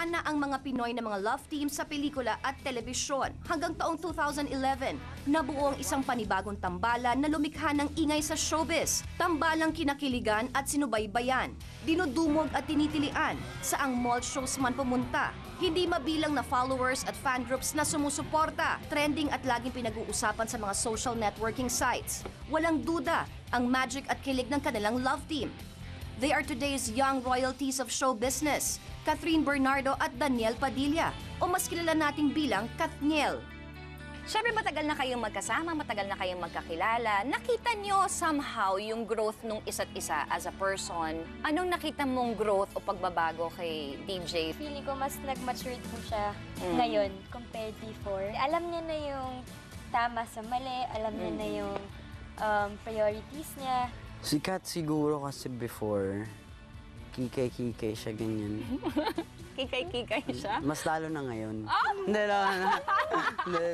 Fan na ang mga Pinoy na mga love teams sa pelikula at telebisyon. Hanggang taong 2011, nabuo ang isang panibagong tambalan na lumikha ng ingay sa showbiz. Tambalang kinakiligan at sinubaybayan, dinudumog at tinitilian, saang mall shows man pumunta. Hindi mabilang na followers at fan groups na sumusuporta, trending at laging pinag-uusapan sa mga social networking sites. Walang duda ang magic at kilig ng kanilang love team. They are today's young royalties of show business, Catherine Bernardo at Daniel Padilla, o mas kilala nating bilang Kathniel. Siyempre, matagal na kayong magkasama, matagal na kayong magkakilala. Nakita nyo somehow yung growth nung isa't isa as a person. Anong nakita mong growth o pagbabago kay DJ? Feeling ko mas nag-mature po siya ngayon compared before. Alam niya na yung tama sa mali, alam niya na yung priorities niya. Si Kat siguro kasi before, kikay-kikay siya ganyan. Kikay-kikay siya? Mas lalo na ngayon. Hindi,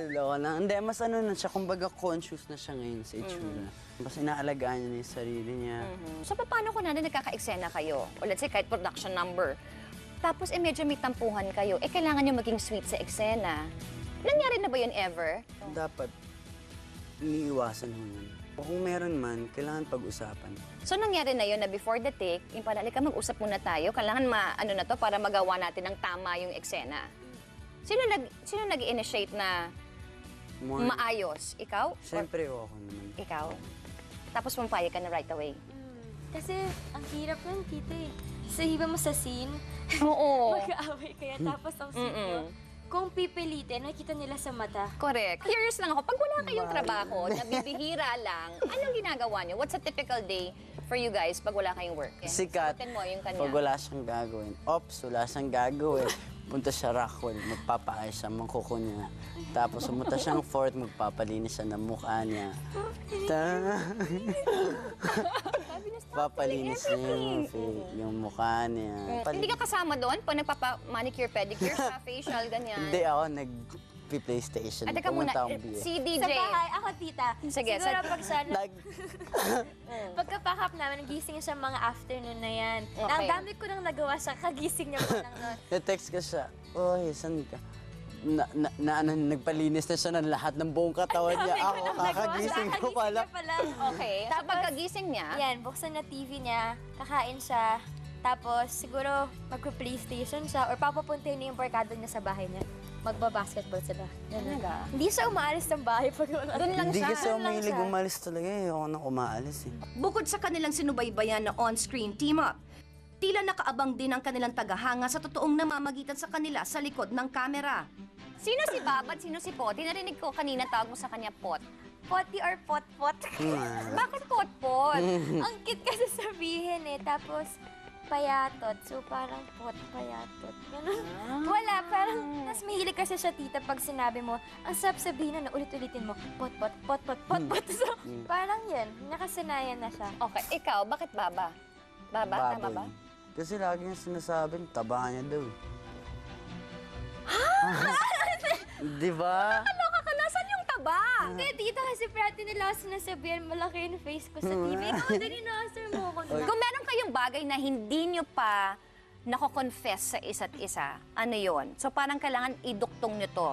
loko na. Hindi, mas ano na siya, kumbaga conscious na siya ngayon sa itsura. Mas inaalagaan niya na yung sarili niya. So, paano kung nagkaka-eksena kayo? O let's say, kahit production number. Tapos, medyo may tampuhan kayo. Kailangan nyo maging sweet sa eksena. Nangyari na ba yun ever? Dapat, iniiwasan mo yun. O kung meron man, kailangan pag-usapan. So, nangyari na yun na before the take, yung pala, halika, mag-usap muna tayo. Kailangan ano na to para magawa natin ng tama yung eksena. Sino nag-initiate na maayos? Ikaw? Siyempre, ako naman. Ikaw? Tapos pumpayag ka na right away? Kasi ang hirap nun, tita eh. Sa iba mo sa scene, Oo. mag-aaway kayo tapos ang studio. Kung pipilitin, nakikita nila sa mata. Correct. Curious lang ako, pag wala kayong trabaho, nabibihira lang, anong ginagawa niyo? What's a typical day for you guys pag wala kayong work? Si Kat, Sagutin mo yung kanya. pag wala siyang gagawin, wala siyang gagawin. Punta siya Rockwell, magpapaayos siya ng kuko niya. Tapos pumunta siyang Fort, magpapalinis siya ng mukha niya. Papalinis niya yung mukha niya. Hindi ka kasama doon pag nagpapa-manicure, pedicure sa facial, ganyan? Hindi ako nag-PlayStation. Teka muna, Pumunta akong BS. si DJ. Sa bahay, ako tita. Sige, Siguro pag sana, pagka-pack up namin, gising siya mga afternoon na yan. Okay. Ang dami ko nang nagawa sa kagising niya pa lang nun. Na-text ko siya, oy, saan ka? Nagpalinis na siya ng lahat ng buong katawan niya. Ako, kakagising ko pala. Okay, so pagkagising niya, Yan, buksan na TV niya, kakain siya, tapos siguro magpa-PlayStation siya or papapuntahin niya yung barkada niya sa bahay niya. Magba-basketball sila. Ganun. Talaga? Hindi siya umaalis ng bahay pag wala. doon lang Hindi siya. kasi ako mahilig umalis talaga eh. Ako na umaalis eh. Bukod sa kanilang sinubaybayan na on-screen team-up, tila nakaabang din ang kanilang tagahanga sa totoong namamagitan sa kanila sa likod ng kamera. Sino si Bob at sino si Pot? Narinig ko kanina tawag mo sa kanya Pot. Potty or pot-pot. Bakit Pot-Pot? Ang cute kasi sabihin eh. Tapos, payatot. So, parang pot, payatot. Ganun. Wala, parang mas mahilig kasi siya, tita, pag sinabi mo, ang sarap sabihin na ulit-ulitin mo, pot, pot, pot, pot, pot, pot. So, parang yan, nakasanayan na siya. Okay, ikaw, bakit Baba? Baba, tama ba? Kasi lagi niya sinasabi, taba niya daw. Di ba? Kaloka ka, nasan yung taba? Hindi, tita, kasi parati nila ako sinasabihan, malaki yung face ko sa TV. Ikaw, dali na, sir mo ako na. Kung meron kayong bagay na hindi nyo pa nako-confess sa isa't isa, ano yon? So parang kailangan iduktong nyo to.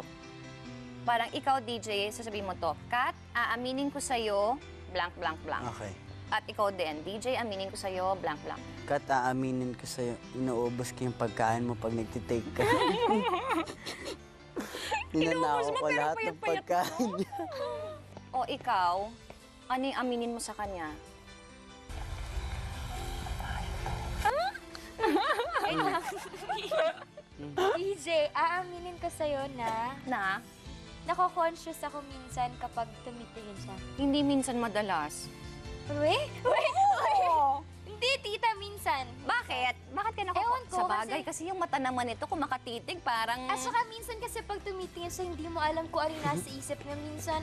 Parang ikaw, DJ, sasabihin mo to, Kat, aaminin ko sa'yo, blank, blank, blank. Okay. At ikaw din, DJ, aminin ko sa'yo, blank, blank. Kat, aaminin ko sa'yo, inuubos ko yung pagkain mo pag nagtitake ka. Ninanao ko pero lahat ng payat-payat pagkain niya. O ikaw, ano yung aminin mo sa kanya? DJ, aaminin ko sa'yo na Na, nako-conscious ako minsan kapag tumitingin siya. hindi minsan madalas. Wait! Hindi, tita, minsan. Bakit? Bakit ka Ewan ko, Sa bagay, kasi yung mata naman ito, kung makatitig, parang... At saka minsan kasi pag tumitingin siya, hindi mo alam kung ano yung nasa isip niya. Minsan,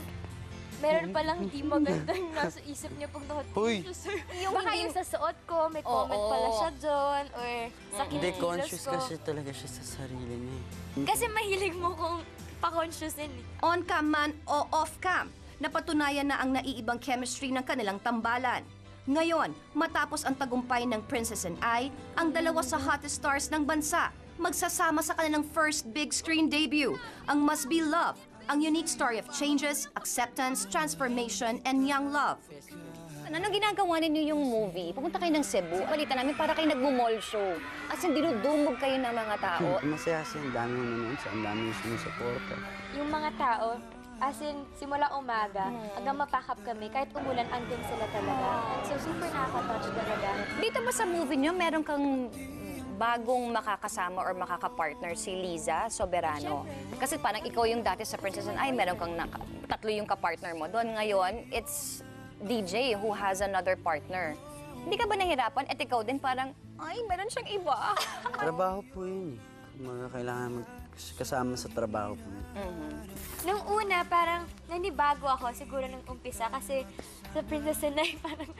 meron palang hindi magandang nasa isip niya pag Huy! nakatingin siya, sir. Baka yung sa suot ko, may comment pala siya dyan, or sa Hindi, kinikilos conscious ko. kasi talaga siya sa sarili niya eh. Kasi mahilig mo kung pa-consciousin eh. On-cam man o off-cam, napatunayan na ang naiibang chemistry ng kanilang tambalan. Ngayon, matapos ang tagumpay ng Princess and I, ang dalawa sa hottest stars ng bansa, magsasama sa kanilang first big screen debut, ang Must Be Love, ang unique story of changes, acceptance, transformation, and young love. Ano ginagawa ninyo yung movie? Pupunta kayo ng Cebu. Balita namin para kayo nagmo-mall show. As in, dinudumog kayo ng mga tao. Masaya kasi ang dami naman sa ang dami yung sinusuporta. Yung mga tao, as in, simula umaga, hanggang mapakap kami, kahit umulan, andun sila talaga. So, super nakaka-touch talaga. Dito ba sa movie nyo, meron kang bagong makakasama or makakapartner si Liza Soberano? Kasi parang ikaw yung dati sa Princess and I, meron kang tatlo yung kapartner mo. Doon ngayon, it's DJ who has another partner. Hindi ka ba nahirapan? At ikaw din parang, ay, meron siyang iba. Trabaho po yun eh. Mga kailangan kasama sa trabaho po. Nung una, parang nanibago ako siguro nung umpisa kasi sa Princess and I, parang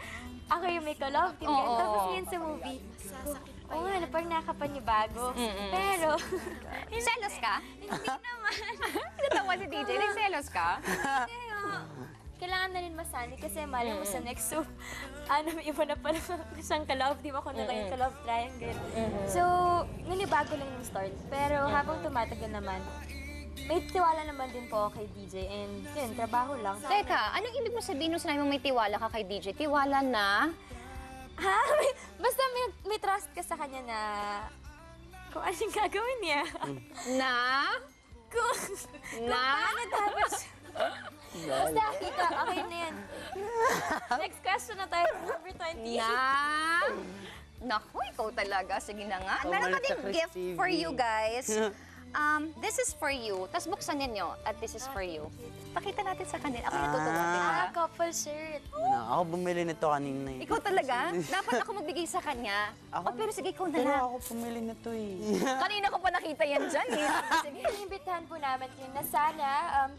ako yung may ka-love team. Oo. Tapos ngayon sa movie, oo nga, parang nakapanibago. Pero, Selos ka? hindi naman. Natawa si DJ, nagselos ka? Kailangan na rin masani kasi mali mo sa next. So, may iba na pala siyang ka-love team. Ako na lang yung ka-love triangle. So, nanibago lang yung start. Pero habang tumatagal naman, may tiwala naman din po ako kay DJ and yun, trabaho lang. Teka, anong ibig mo sabihin nung sinabi mo may tiwala ka kay DJ? Tiwala na? Ha? Basta may trust ka sa kanya na kung anong gagawin niya. Na? Kung Na? ano dapat basta kita, okay na yan. Next question na tayo, number 20. Na? Naku, ikaw talaga. Sige na nga. Oh, Meron ka Malit sa din Chris gift TV. for you guys. This is for you. Tapos buksan ninyo at this is for you. Pakita natin sa kanila. Ako natutuwa, di ba? Couple shirt. Ako bumili nito kanina eh. Ikaw talaga? Dapat ako magbigay sa kanya. Ako- Pero sige, ikaw na Pero lang. ako pumili na to eh. Kanina ko pa nakita yan dyan eh. Sige. Inimbitahan po namin kayo na sana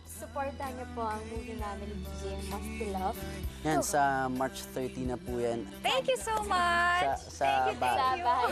supportahan niyo po ang movie namin ni DJ Must Be Love. Yan, sa March 30 na po yan. Thank you so much. Sa Thank you, bahay. Sa bahay.